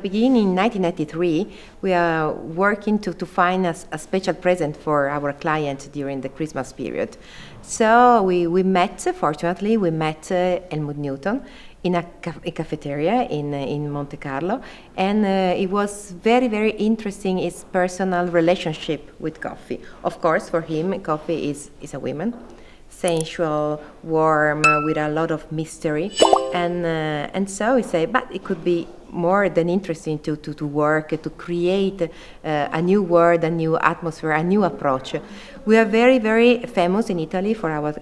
beginning in 1993, we are working to find a special present for our client during the Christmas period. So we met, fortunately, we met Helmut Newton in a cafeteria in Monte Carlo, and it was very, very interesting, his personal relationship with coffee. Of course, for him, coffee is a woman, sensual, warm, with a lot of mystery, and so we say, but it could be more than interesting to work, to create a new world, a new atmosphere, a new approach. We are very, very famous in Italy for our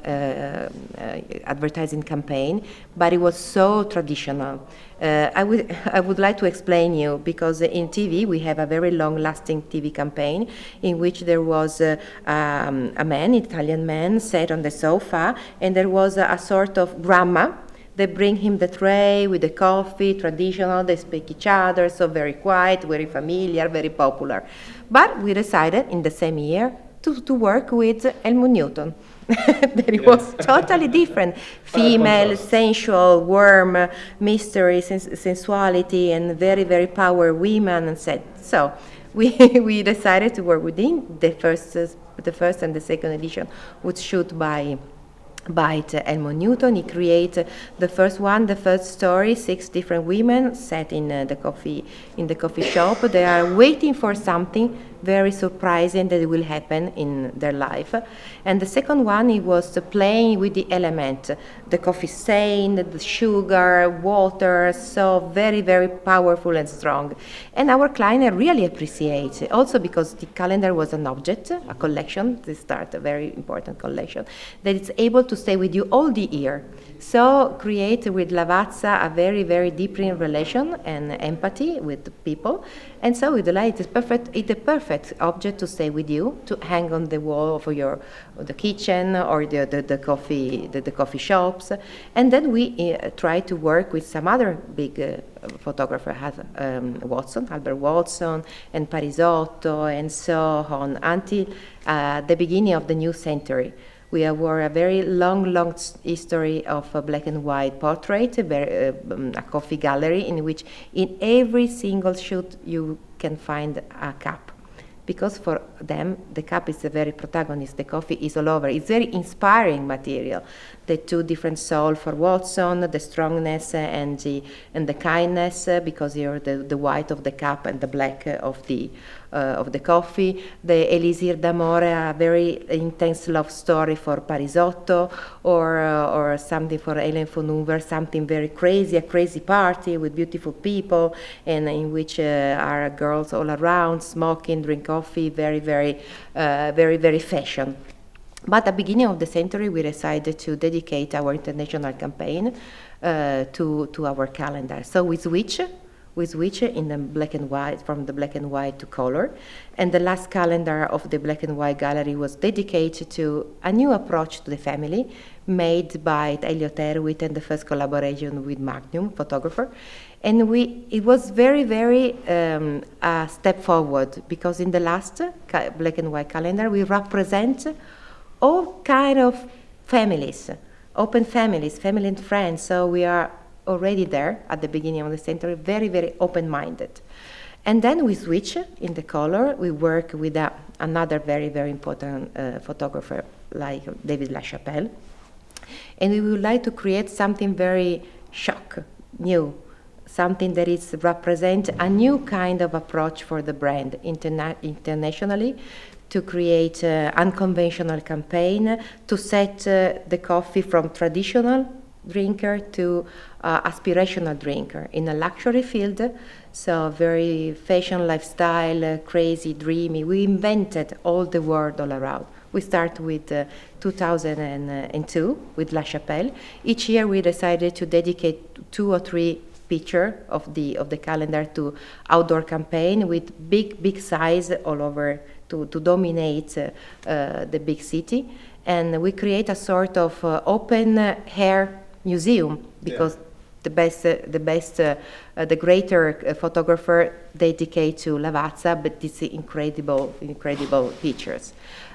advertising campaign, but it was so traditional. I would like to explain you, because in TV we have a very long-lasting TV campaign in which there was a man, Italian man, sat on the sofa, and there was a sort of grandma. They bring him the tray with the coffee, traditional, they speak each other, so very quiet, very familiar, very popular. But we decided in the same year to work with Helmut Newton. That it was totally different. Female, sensual, warm, mystery, sensuality, and very, very power women, and said, so we decided to work with him. The first and the second edition was shot by Helmut Newton. He created the first one, the first story, 6 different women sat in the coffee shop. They are waiting for something very surprising that will happen in their life. And the second one, he was playing with the element, the coffee stain, the sugar, water, so very, very powerful and strong. And our client really appreciates it, also because the calendar was an object, a collection, they start a very important collection, that it's able to stay with you all the year. So create with Lavazza a very, very deep relation and empathy with the people. And so with the light, it's the perfect object to stay with you, to hang on the wall of the kitchen or the coffee shops. And then we try to work with some other big photographer, Albert Watson and Parisotto and so on, until the beginning of the new century. We have a very long history of black and white portrait, a coffee gallery in which in every single shoot you can find a cup. Because for them, the cup is the very protagonist, the coffee is all over. It's very inspiring material. The 2 different souls for Watson, the strongness and the kindness, because you're the white of the cup and the black of the coffee. The Elisir d'Amore, a very intense love story for Parisotto, or something for Hélène von Hoover, something very crazy, a crazy party with beautiful people, and in which are girls all around, smoking, drink coffee, very, very, very, very fashion. But at the beginning of the century, we decided to dedicate our international campaign to our calendar. So we switch in the black and white, from the black and white to color. And the last calendar of the black and white gallery was dedicated to a new approach to the family, made by Elliot Erwitt, and the first collaboration with Magnum, photographer. And it was very, very a step forward, because in the last black and white calendar, we represent all kind of families, open families, family and friends. So we are already there at the beginning of the century, very, very open-minded. And then we switch in the color. We work with another very, very important photographer like David LaChapelle. And we would like to create something very new, something that is represent a new kind of approach for the brand internationally, to create an unconventional campaign, to set the coffee from traditional drinker to aspirational drinker in a luxury field, so very fashion, lifestyle, crazy, dreamy. We invented all the world all around. We start with 2002 with La Chapelle. Each year we decided to dedicate 2 or 3 pictures of the calendar to outdoor campaign with big size all over to dominate the big city. And we create a sort of open air museum, because the greater photographer dedicate to Lavazza, but it's incredible pictures.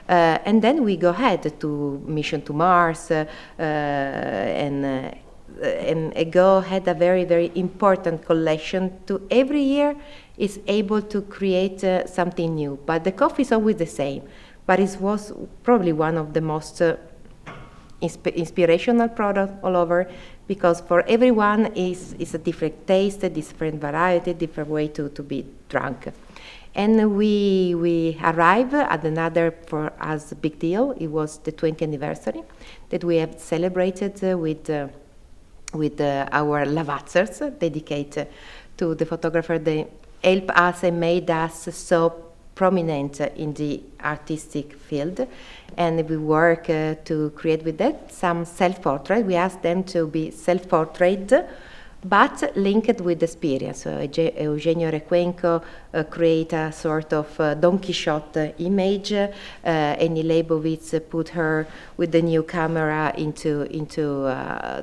And then we go ahead to Mission to Mars, and ago had a very, very important collection. To every year is able to create something new, but the coffee is always the same. But it was probably one of the most inspirational product all over, because for everyone is a different taste, a different variety, different way to be drunk. And we arrived at another, for us, big deal. It was the 20th anniversary that we have celebrated with our Lavazzers, dedicated to the photographer. They helped us and made us so prominent in the artistic field, and we work to create with that some self-portrait. We asked them to be self-portrait, but linked with experience. So Eugenio Recuenco create a sort of Don Quixote image. Annie Leibovitz put her with the new camera into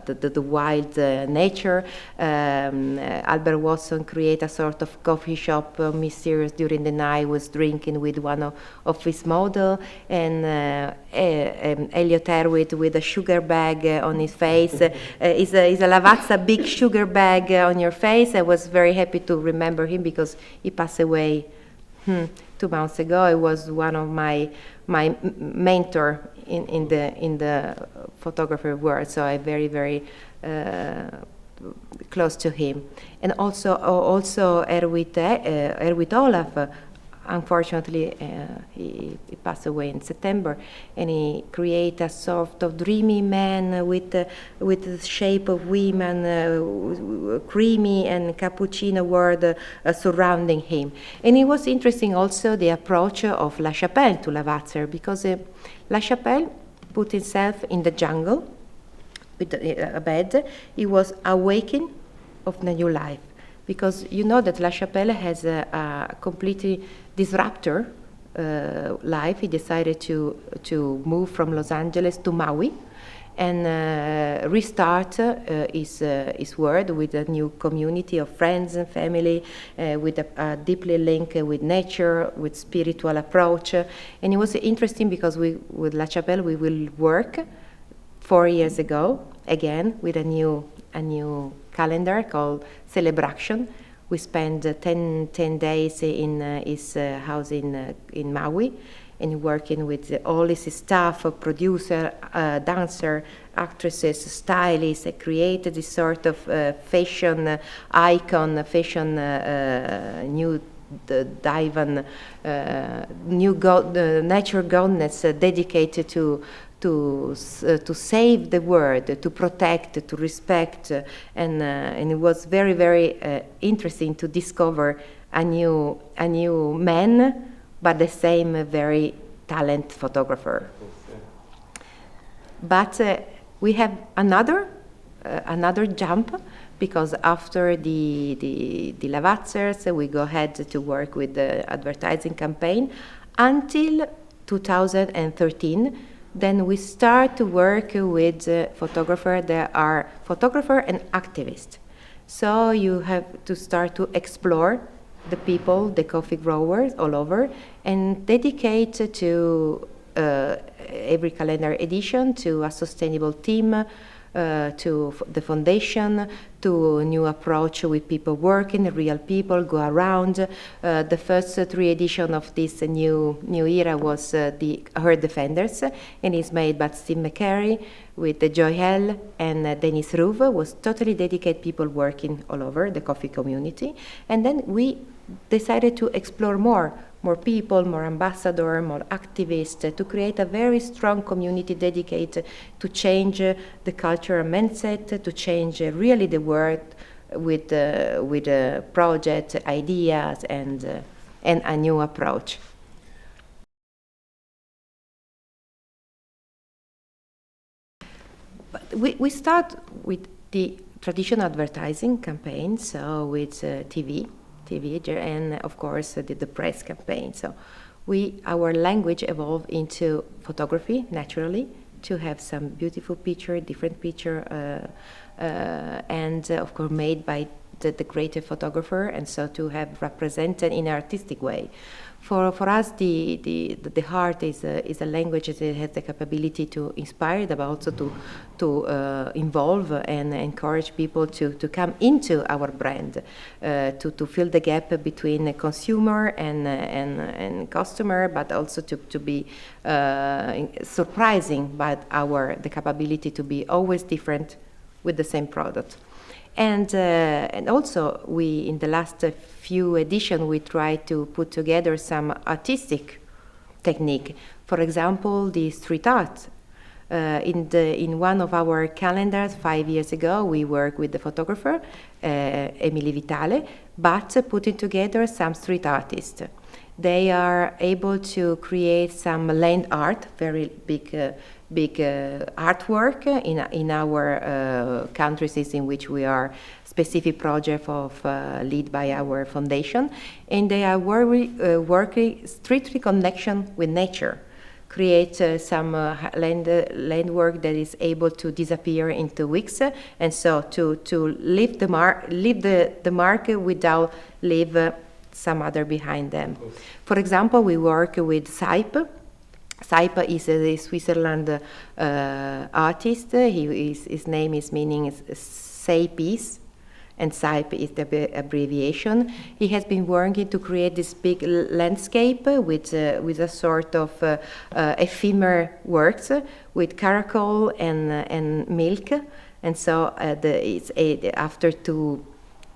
the wild nature. Albert Watson create a sort of coffee shop, mysterious during the night, was drinking with one of his model, and Elliot Erwitt with a sugar bag on his face. Is a Lavazza big sugar bag on your face. I was very happy to remember him because he passed away 2 months ago. He was one of my mentor in the photography world, so I'm very, very close to him. And also Erwitt Olaf. Unfortunately, he passed away in September, and he created a sort of dreamy man with the shape of women, creamy and cappuccino world surrounding him. And it was interesting also the approach of La Chapelle to Lavazza, because La Chapelle put himself in the jungle with a bed. He was awakened of the new life, because you know that La Chapelle has a completely disruptor life. He decided to move from Los Angeles to Maui and restart his world with a new community of friends and family, with a deeply linked with nature, with spiritual approach. And it was interesting because with La Chapelle we will work 4 years ago again with a new calendar called Celebration. We spent 10 days in his house in Maui, and working with all his staff, producer, dancer, actresses, stylists, created this sort of fashion icon, fashion new divan, new nature goddess dedicated to save the world, to protect, to respect, and it was very, very interesting to discover a new man, but the same very talented photographer. But we have another jump, because after the Lavazzers, we go ahead to work with the advertising campaign until 2013. Then we start to work with photographers that are photographer and activist. So you have to start to explore the people, the coffee growers all over, and dedicate to every calendar edition to a sustainable theme, to the foundation, to a new approach with people working, real people, go around. The first 3 editions of this new era was the Her Defenders, and it's made by Steve McCary with Joy Hell and Dennis Rouve, was totally dedicated people working all over the coffee community. And then we decided to explore more people, more ambassadors, more activists, to create a very strong community dedicated to change the cultural mindset, to change really the world with project ideas and a new approach. But we start with the traditional advertising campaign, so with TV, and of course the press campaign. So our language evolved into photography naturally, to have some beautiful picture, different picture, and of course made by the greater photographer, and so to have represented in an artistic way. For us, the art is a language that has the capability to inspire, but also to involve and encourage people to come into our brand, to fill the gap between consumer and customer, but also to be surprising by the capability to be always different with the same product. And also, in the last few editions, we try to put together some artistic technique. For example, the street art. In one of our calendars 5 years ago, we worked with the photographer, Emily Vitale, but putting together some street artists. They are able to create some land art, very big artwork in our countries in which we are specific project of led by our foundation, and they are working strictly connection with nature, create some land work that is able to disappear in 2 weeks, and so to leave the mark without leave some other behind them. For example, we work with Saip. Saip is a Switzerland artist. His name is meaning say peace, and Saip is the abbreviation. He has been working to create this big landscape with a sort of ephemeral works with charcoal and milk, and so after 2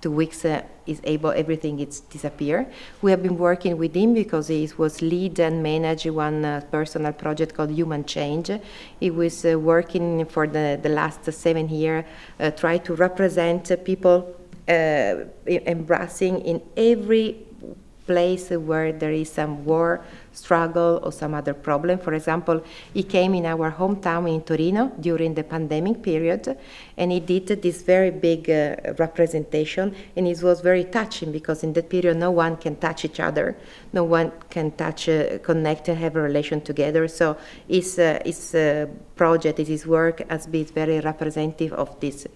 weeks everything is disappear. We have been working with him because he was lead and manage one personal project called Human Change. He was working for the last 7 years, try to represent people embracing in every place where there is some war, struggle, or some other problem. For example, he came in our hometown in Torino during the pandemic period, and he did this very big representation, and it was very touching because in that period no one can touch each other, no one can touch, connect, and have a relation together. So his project, his work has been very representative of this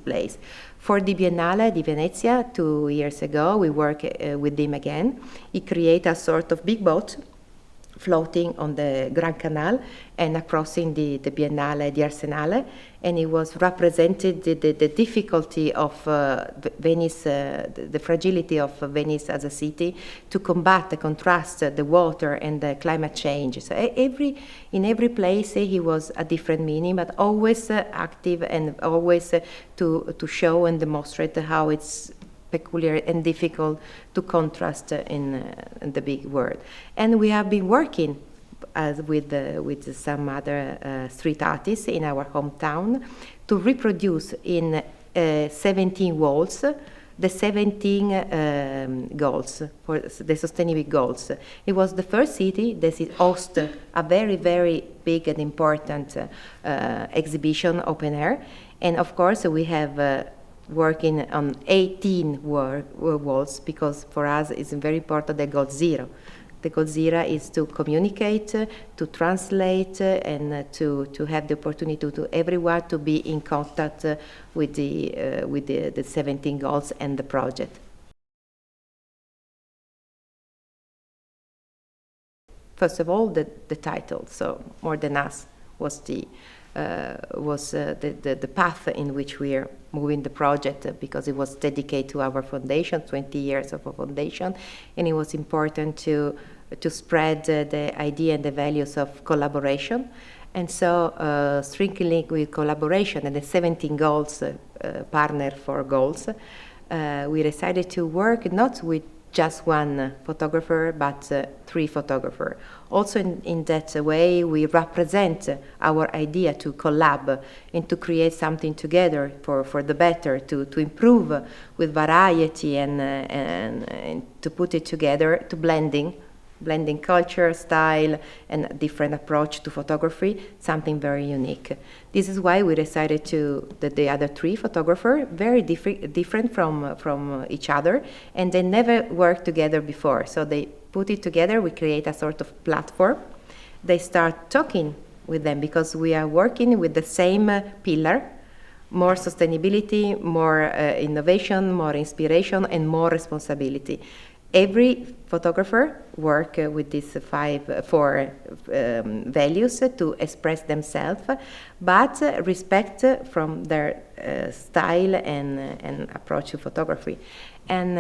place. For the Biennale di Venezia 2 years ago, we worked with him again. He created a sort of big boat floating on the Grand Canal and crossing the Biennale di Arsenale, and it was represented the difficulty of Venice, the fragility of Venice as a city to combat, the contrast, the water and the climate change. So in every place he was a different meaning, but always active and always to show and demonstrate how it's peculiar and difficult to contrast in the big world. And we have been working with some other street artists in our hometown to reproduce in 17 walls the 17 goals, for the sustainable goals. It was the first city that hosted a very, very big and important exhibition, open air. And of course, we have working on 18 walls, because for us it's very important the goal zero. The goal zero is to communicate, to translate, and to have the opportunity to everyone to be in contact with the 17 goals and the project. First of all, the title, so More Than Us was the path in which we are moving the project, because it was dedicated to our foundation, 20 years of a foundation, and it was important to spread the idea and the values of collaboration. And so, strictly linked with collaboration and the 17 goals, partner for goals, we decided to work not with just one photographer, but 3 photographers. Also in that way, we represent our idea to collab and to create something together for the better, to improve with variety and to put it together, to blending culture, style, and a different approach to photography, something very unique. This is why we decided that the other 3 photographers, very different from each other, and they never worked together before. So they put it together, we create a sort of platform. They start talking with them because we are working with the same pillar, more sustainability, more innovation, more inspiration, and more responsibility. Every photographer work with these four values to express themselves, but respect from their style and approach to photography. And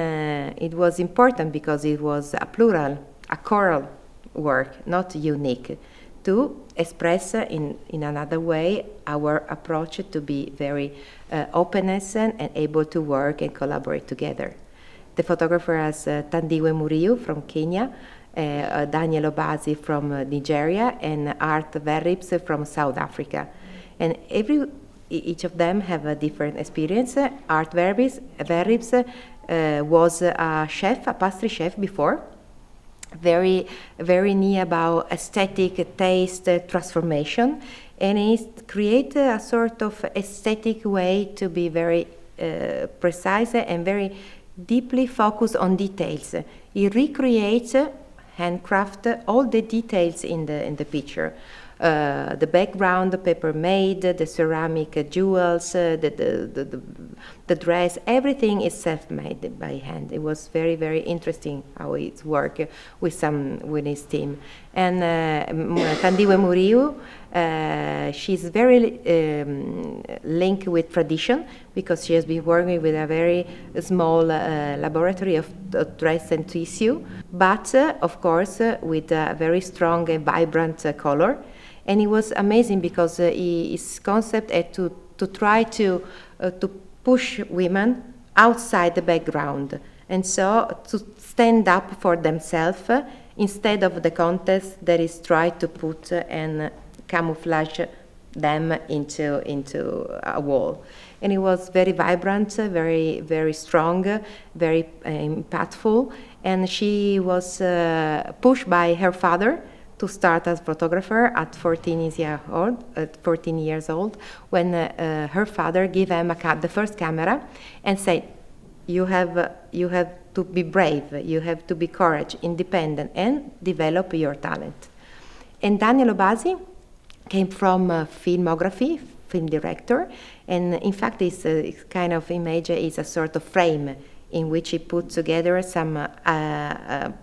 it was important because it was a plural, a choral work, not unique, to express in another way our approach to be very openness and able to work and collaborate together. The photographer is Thandiwe Muriu from Kenya, Daniel Obasi from Nigeria, and Aart Verrips from South Africa. And each of them have a different experience. Aart Verrips was a chef, a pastry chef before, very near about aesthetic taste transformation, and it created a sort of aesthetic way to be very precise and very deeply focused on details. He recreates handcraft all the details in the picture. The background, the paper made, the ceramic jewels, the dress, everything is self-made by hand. It was very interesting how it worked with his team. And Thandiwe Muriu, she's very linked with tradition because she has been working with a very small laboratory of dress and tissue, but of course with a very strong and vibrant color. And it was amazing because his concept had to try to push women outside the background, and so to stand up for themselves instead of the context that is tried to put and camouflage them into a wall. And it was very vibrant, very strong, very impactful, and she was pushed by her father to start as photographer at 14 years old, when her father gave him the first camera and said, you have to be brave, you have to be courageous, independent, and develop your talent. And Daniel Obasi came from filmography, film director, and in fact this kind of image is a sort of frame in which he put together some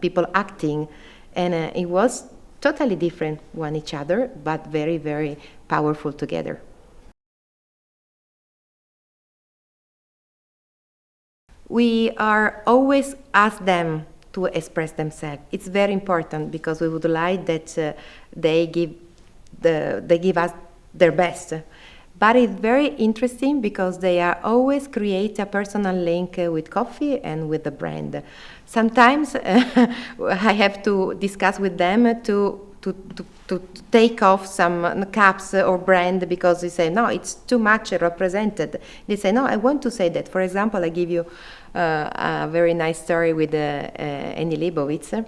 people acting, and it was totally different one each other, but very powerful together. We are always ask them to express themselves. It's very important because we would like that they give us their best. But it's very interesting because they are always create a personal link with coffee and with the brand. Sometimes I have to discuss with them to take off some caps or brand because they say, no, it's too much represented. They say, no, I want to say that. For example, I give you a very nice story with Annie Leibovitz.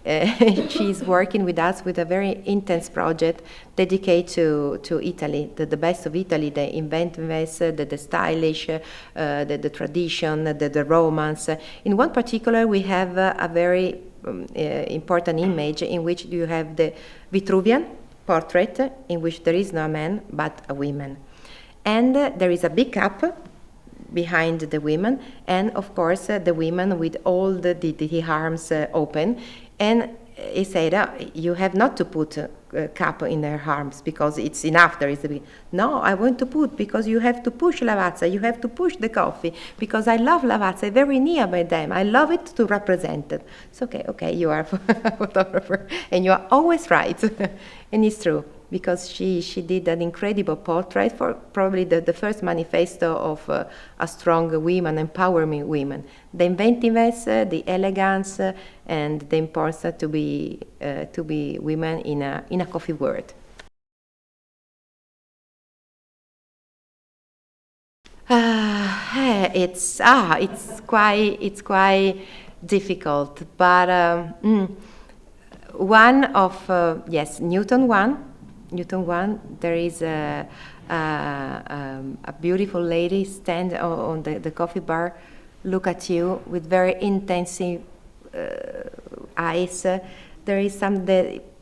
She's working with us with a very intense project dedicated to Italy, the best of Italy, the inventiveness, the stylish, the tradition, the romance. In one particular, we have a very important image in which you have the Vitruvian portrait in which there is no man but a woman. And there is a big cup behind the women, and of course the women with all the arms open. And he said, you have not to put a cup in their arms because it's enough. There is a big. No, I want to put because you have to push Lavazza. You have to push the coffee because I love Lavazza. Very near by them. I love it to represent it. It's okay. You are a photographer, and you are always right. And it's true because she did an incredible portrait for probably the first manifesto of a strong woman, empowering women. The inventiveness, the elegance, and the importance to be women in a coffee world. It's quite difficult, but one of yes, Newton one. There is a beautiful lady stand on the coffee bar, look at you with very intensive eyes. There is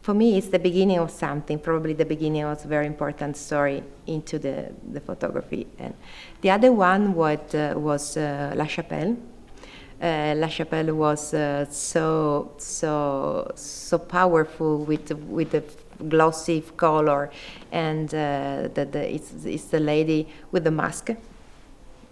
for me, it's the beginning of something, probably the beginning of a very important story into the photography. And the other one was La Chapelle. La Chapelle was so powerful with the glossy color, and it's the lady with the mask,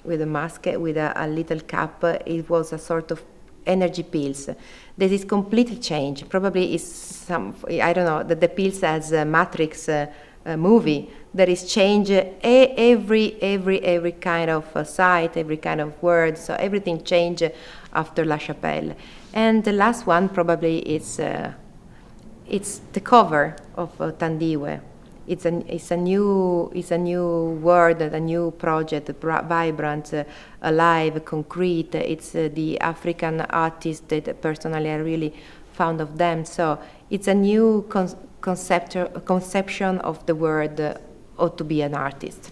with a little cap. It was a sort of energy pills. This is completely changed. Probably is some, I don't know, that the pills as a Matrix movie. There is change every kind of sight, every kind of word. So everything changed after La Chapelle. And the last one probably is it's the cover of Thandiwe. It's a new word, a new project, vibrant, alive, concrete. It's the African artist that personally I really fond of them. So it's a new conception of the word how to be an artist.